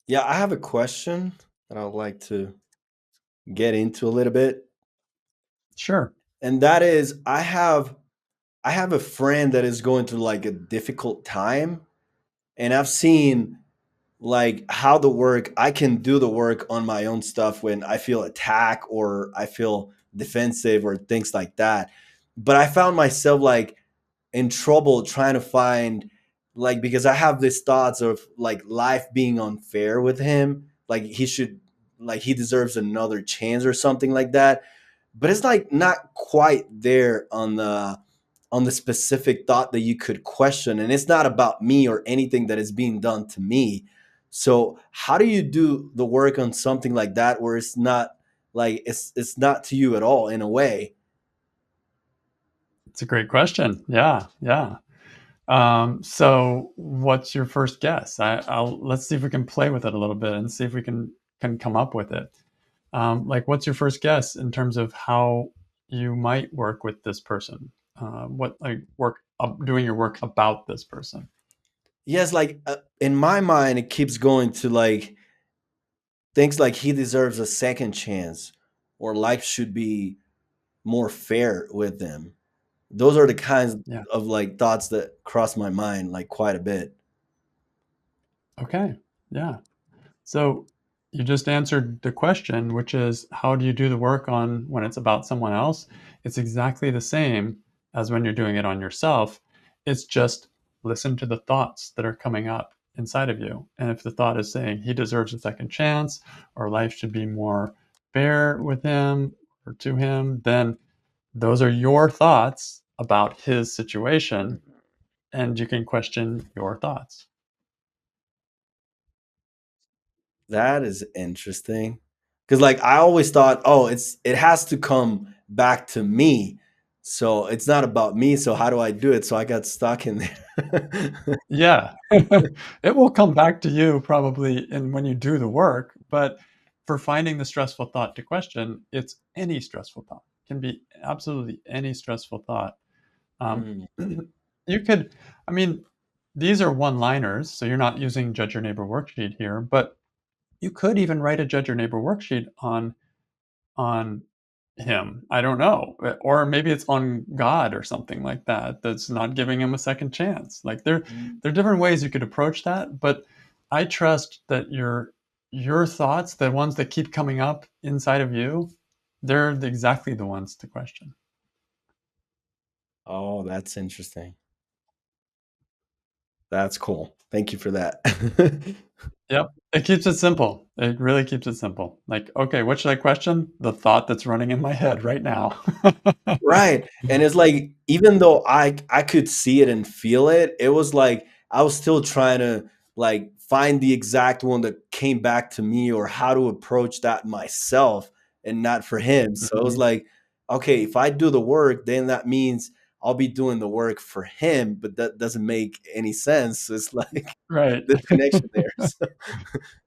Yeah, I have a question that I would like to get into a little bit. Sure. And that is I have a friend that is going through like a difficult time, and I've seen like how the work I can do the work on my own stuff when I feel attacked or I feel defensive or things like that. But I found myself like in trouble trying to find, like, because I have these thoughts of like life being unfair with him, like he should, like he deserves another chance or something like that. But it's like not quite there on the specific thought that you could question, and it's not about me or anything that is being done to me. So how do you do the work on something like that where it's not like it's not to you at all in a way? It's a great question. Yeah, yeah. So what's your first guess? Let's see if we can play with it a little bit and see if we can come up with it. Like, what's your first guess in terms of how you might work with this person? What like work doing your work about this person? Yes, like in my mind it keeps going to like things like he deserves a second chance or life should be more fair with them. Those are the kinds Yeah. of like thoughts that cross my mind like quite a bit. Okay. Yeah. So you just answered the question, which is how do you do the work on when it's about someone else? It's exactly the same as when you're doing it on yourself. It's just listen to the thoughts that are coming up inside of you. And if the thought is saying he deserves a second chance or life should be more fair with him or to him, then those are your thoughts about his situation and you can question your thoughts. That is interesting. Cause like I always thought, oh, it has to come back to me. So it's not about me. So how do I do it? So I got stuck in there. Yeah. It will come back to you probably in when you do the work, but for finding the stressful thought to question, it's any stressful thought. It can be absolutely any stressful thought. Um, Mm. you could, I mean, these are one-liners, so you're not using Judge Your Neighbor worksheet here, but you could even write a Judge Your Neighbor worksheet on him. I don't know. Or maybe it's on God or something like that that's not giving him a second chance. Like there are different ways you could approach that, but I trust that your thoughts, the ones that keep coming up inside of you, they're exactly the ones to question. Oh, that's interesting. That's cool. Thank you for that. Yep. It keeps it simple. It really keeps it simple. Like, okay, what should I question? The thought that's running in my head right now. Right. And it's like even though I could see it and feel it, it was like I was still trying to like find the exact one that came back to me or how to approach that myself and not for him. So it was Mhm. like, okay, if I do the work, then that means I'll be doing the work for him, but that doesn't make any sense. It's like Right. disconnection there. So,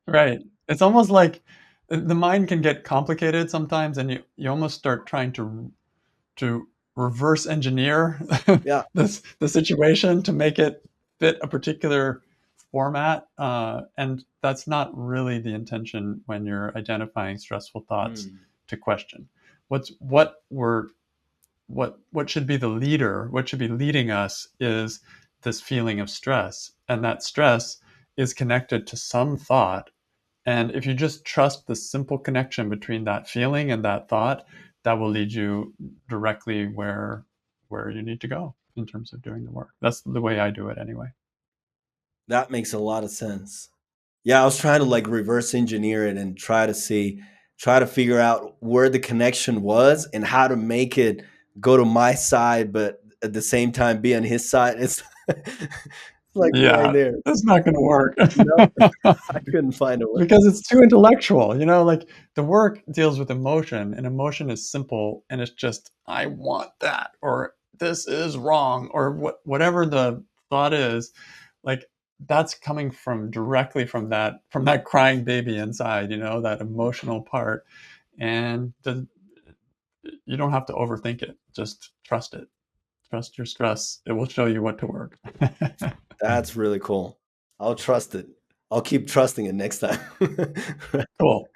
Right. It's almost like the mind can get complicated sometimes, and you almost start trying to reverse engineer yeah. the situation to make it fit a particular format, and that's not really the intention when you're identifying stressful thoughts Mm. to question. What should be the leader? What should be leading us is this feeling of stress, and that stress is connected to some thought and if you just trust the simple connection between that feeling and that thought, that will lead you directly where you need to go in terms of doing the work. That's the way I do it anyway. That makes a lot of sense. Yeah, I was trying to like reverse engineer it and try to figure out where the connection was and how to make it go to my side, but at the same time be on his side. It's like right Yeah, there. it's not going to work No, I couldn't find a way. because it's too intellectual. Like the work deals with emotion, and emotion is simple, and it's just I want that, or this is wrong, or whatever the thought is. Like that's coming from directly from that crying baby inside. That emotional part, and you don't have to overthink it. Just trust it. Trust your stress. It will show you what to work. That's really cool. I'll trust it. I'll keep trusting it next time. Cool.